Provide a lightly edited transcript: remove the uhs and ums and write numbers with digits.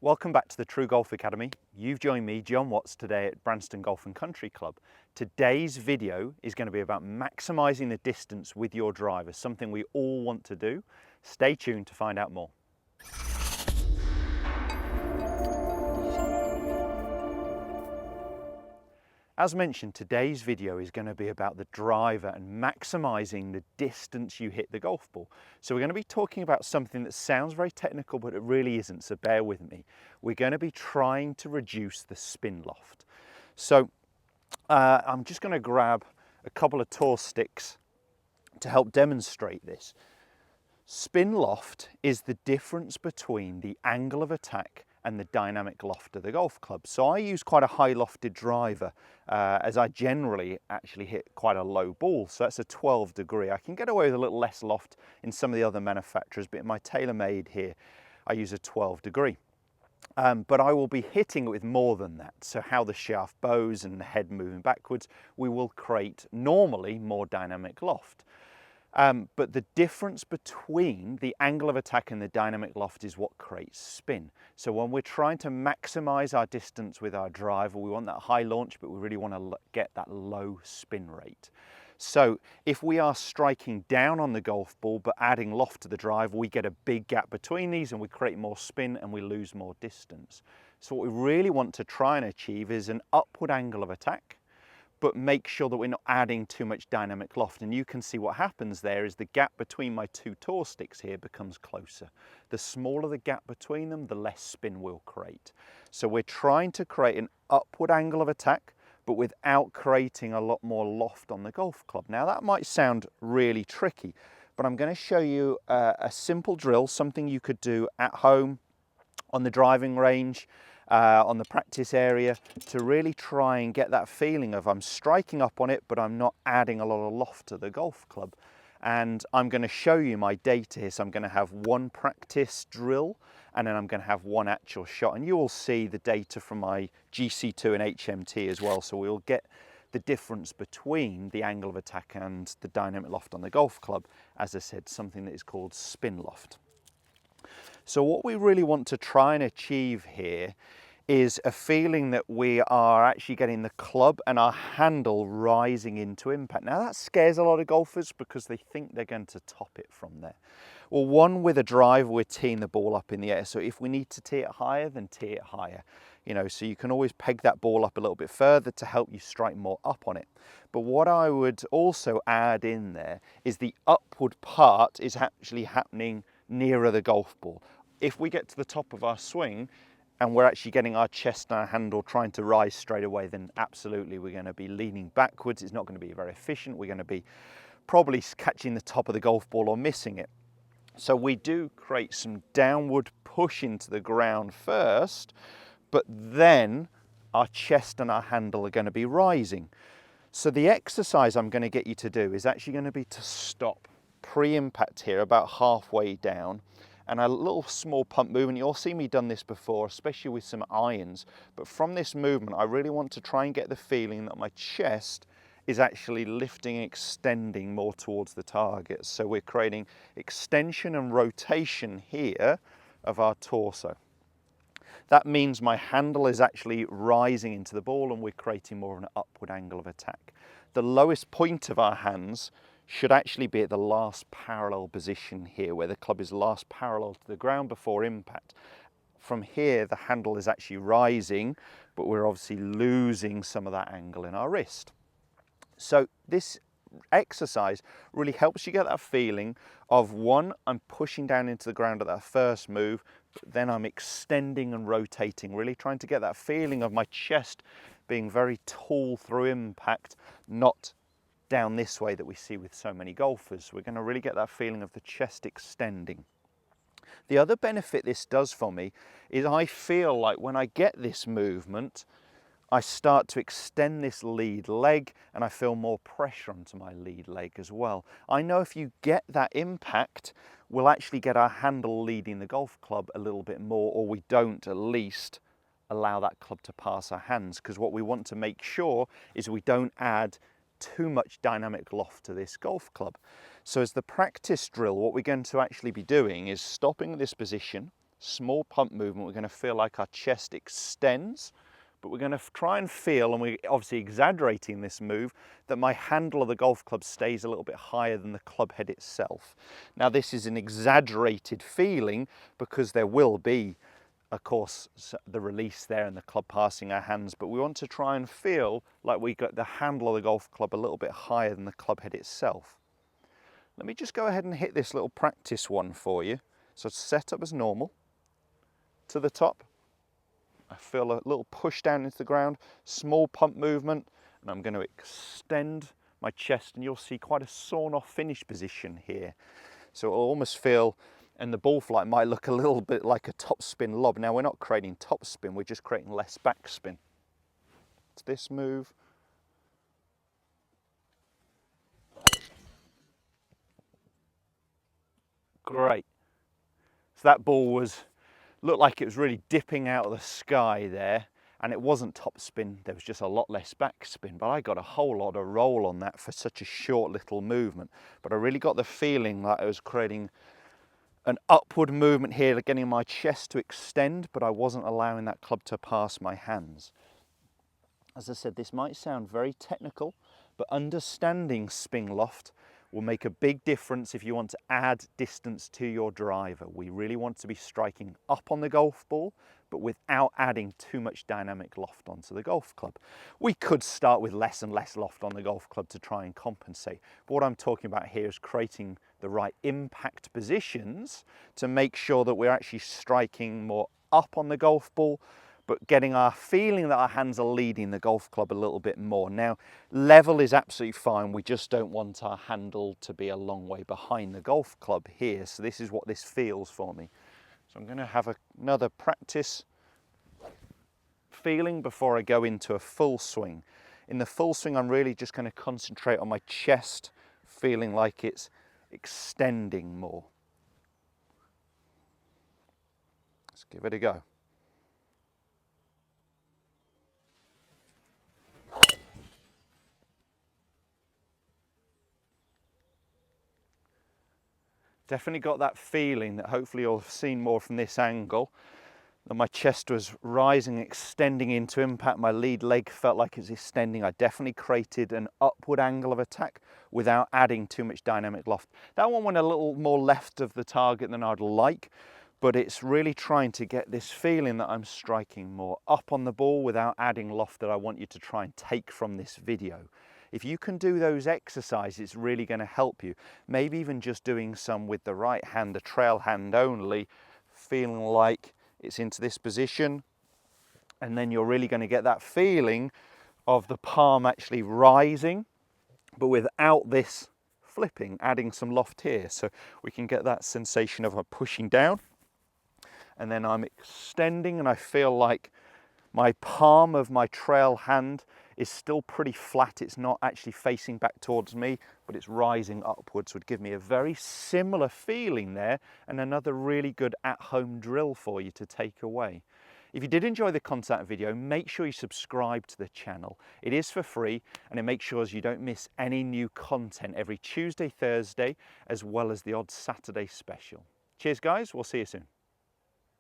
Welcome back to the TruGolf Academy. You've joined me, Jon Watts, today at Branston Golf and Country Club. Today's video is going to be about maximising the distance with your driver, something we all want to do. Stay tuned to find out more. As mentioned, today's video is going to be about the driver and maximising the distance you hit the golf ball. So we're going to be talking about something that sounds very technical, but it really isn't, so bear with me. We're going to be trying to reduce the spin loft. So I'm just going to grab a couple of tour sticks to help demonstrate this. Spin loft is the difference between the angle of attack and the dynamic loft of the golf club. So I use quite a high lofted driver as I generally actually hit quite a low ball. So that's a 12 degree. I can get away with a little less loft in some of the other manufacturers, but in my TaylorMade here, I use a 12 degree. But I will be hitting it with more than that. So how the shaft bows and the head moving backwards, we will create normally more dynamic loft. But the difference between the angle of attack and the dynamic loft is what creates spin. So when we're trying to maximize our distance with our driver, we want that high launch, but we really want to get that low spin rate. So if we are striking down on the golf ball, but adding loft to the driver, we get a big gap between these and we create more spin and we lose more distance. So what we really want to try and achieve is an upward angle of attack, but make sure that we're not adding too much dynamic loft. And you can see what happens there is the gap between my two tour sticks here becomes closer. The smaller the gap between them, the less spin we'll create. So we're trying to create an upward angle of attack, but without creating a lot more loft on the golf club. Now that might sound really tricky, but I'm going to show you a simple drill, something you could do at home, on the driving range, on the practice area, to really try and get that feeling of I'm striking up on it, but I'm not adding a lot of loft to the golf club. And I'm going to show you my data here. So I'm going to have one practice drill and then I'm going to have one actual shot. And you will see the data from my GC2 and HMT as well. So we'll get the difference between the angle of attack and the dynamic loft on the golf club. As I said, something that is called spin loft. So what we really want to try and achieve here is a feeling that we are actually getting the club and our handle rising into impact. Now that scares a lot of golfers because they think they're going to top it from there. Well, one, with a driver, we're teeing the ball up in the air. So if we need to tee it higher, then tee it higher. You know, so you can always peg that ball up a little bit further to help you strike more up on it. But what I would also add in there is the upward part is actually happening nearer the golf ball. If we get to the top of our swing and we're actually getting our chest and our handle trying to rise straight away, then absolutely we're going to be leaning backwards. It's not going to be very efficient. We're going to be probably catching the top of the golf ball or missing it. So we do create some downward push into the ground first, but then our chest and our handle are going to be rising. So the exercise I'm going to get you to do is actually going to be to stop pre-impact here about halfway down, and a little small pump movement. You'll see me done this before, especially with some irons, but from this movement I really want to try and get the feeling that my chest is actually lifting, extending more towards the target. So we're creating extension and rotation here of our torso. That means my handle is actually rising into the ball and we're creating more of an upward angle of attack. The lowest point of our hands should actually be at the last parallel position here, where the club is last parallel to the ground before impact. From here, the handle is actually rising, but we're obviously losing some of that angle in our wrist. So this exercise really helps you get that feeling of, one, I'm pushing down into the ground at that first move, but then I'm extending and rotating, really trying to get that feeling of my chest being very tall through impact, not down this way that we see with so many golfers. We're going to really get that feeling of the chest extending. The other benefit this does for me is I feel like when I get this movement, I start to extend this lead leg and I feel more pressure onto my lead leg as well. I know if you get that impact, we'll actually get our handle leading the golf club a little bit more, or we don't at least allow that club to pass our hands, because what we want to make sure is we don't add too much dynamic loft to this golf club. So as the practice drill, what we're going to actually be doing is stopping this position, small pump movement. We're going to feel like our chest extends, but we're going to try and feel, and we're obviously exaggerating this move, that my handle of the golf club stays a little bit higher than the club head itself. Now this is an exaggerated feeling because there will be, of course, the release there and the club passing our hands, but we want to try and feel like we got the handle of the golf club a little bit higher than the club head itself. Let me just go ahead and hit this little practice one for you. So set up as normal, to the top. I feel a little push down into the ground, small pump movement, and I'm going to extend my chest, and you'll see quite a sawn off finish position here. So it'll almost feel, and the ball flight might look a little bit like a topspin lob. Now we're not creating topspin, we're just creating less backspin. It's this move. Great. So that ball looked like it was really dipping out of the sky there, and it wasn't topspin, there was just a lot less backspin, but I got a whole lot of roll on that for such a short little movement. But I really got the feeling that I was creating an upward movement here, getting my chest to extend, but I wasn't allowing that club to pass my hands. As I said, this might sound very technical, but understanding spin loft will make a big difference if you want to add distance to your driver. We really want to be striking up on the golf ball, but without adding too much dynamic loft onto the golf club. We could start with less and less loft on the golf club to try and compensate. But what I'm talking about here is creating the right impact positions to make sure that we're actually striking more up on the golf ball, but getting our feeling that our hands are leading the golf club a little bit more. Now, level is absolutely fine. We just don't want our handle to be a long way behind the golf club here. So this is what this feels for me. So I'm going to have another practice feeling before I go into a full swing. In the full swing, I'm really just going to concentrate on my chest, feeling like it's extending more. Let's give it a go. Definitely got that feeling that hopefully you'll have seen more from this angle, that my chest was rising, extending into impact. My lead leg felt like it was extending. I definitely created an upward angle of attack without adding too much dynamic loft. That one went a little more left of the target than I'd like, but it's really trying to get this feeling that I'm striking more up on the ball without adding loft that I want you to try and take from this video. If you can do those exercises, it's really going to help you. Maybe even just doing some with the right hand, the trail hand only, feeling like it's into this position. And then you're really going to get that feeling of the palm actually rising, but without this flipping, adding some loft here. So we can get that sensation of a pushing down. And then I'm extending, and I feel like my palm of my trail hand is still pretty flat. It's not actually facing back towards me, but it's rising upwards. Would give me a very similar feeling there, and another really good at-home drill for you to take away. If you did enjoy the content video, make sure you subscribe to the channel. It is for free, and it makes sure you don't miss any new content every Tuesday, Thursday, as well as the odd Saturday special. Cheers guys, we'll see you soon.